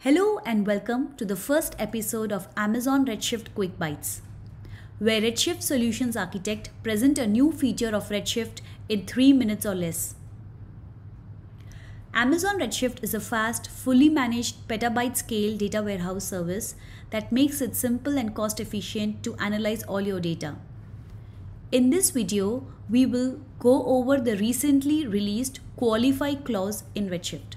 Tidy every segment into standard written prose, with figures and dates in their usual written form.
Hello and welcome to the first episode of Amazon Redshift Quick Bites, where Redshift Solutions Architect present a new feature of Redshift in 3 minutes or less. Amazon Redshift is a fast, fully managed petabyte scale data warehouse service that makes it simple and cost efficient to analyze all your data. In this video, we will go over the recently released qualify clause in Redshift.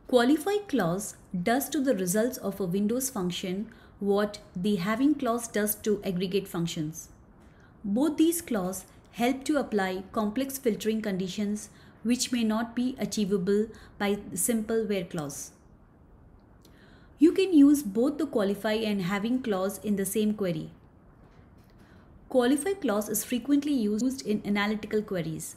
Qualify clause does to the results of a Windows function what the having clause does to aggregate functions. Both these clauses help to apply complex filtering conditions which may not be achievable by the simple where clause. You can use both the qualify and having clause in the same query. Qualify clause is frequently used in analytical queries.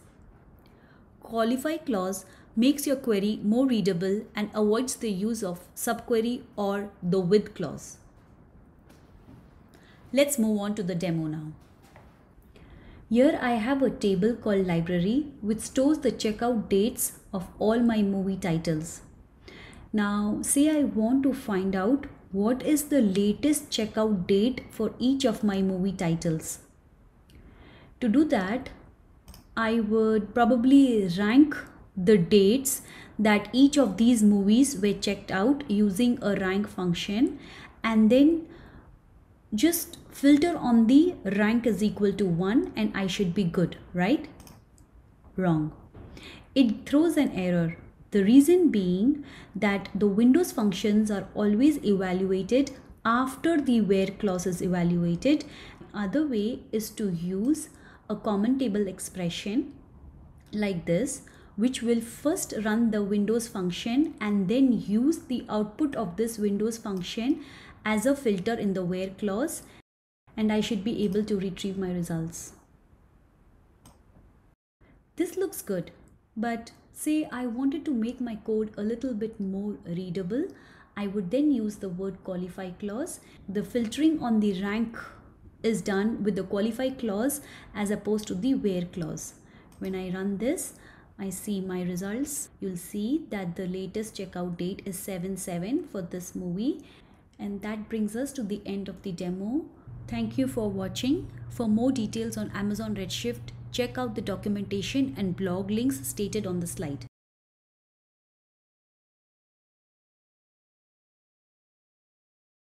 Qualify clause makes your query more readable and avoids the use of subquery or the with clause. Let's move on to the demo now. Here I have a table called library which stores the checkout dates of all my movie titles. Now say I want to find out what is the latest checkout date for each of my movie titles. To do that, I would probably rank the dates that each of these movies were checked out using a rank function and then just filter on the rank is equal to 1 and I should be good, right? Wrong. It throws an error. The reason being that the Windows functions are always evaluated after the where clause is evaluated. Other way is to use a common table expression like this, which will first run the Windows function and then use the output of this Windows function as a filter in the where clause, and I should be able to retrieve my results. This looks good, but say I wanted to make my code a little bit more readable, I would then use the word qualify clause. The filtering on the rank is done with the qualify clause as opposed to the where clause. When I run this, I see my results. You'll see that the latest checkout date is 7/7 for this movie. And that brings us to the end of the demo. Thank you for watching. For more details on Amazon Redshift, check out the documentation and blog links stated on the slide.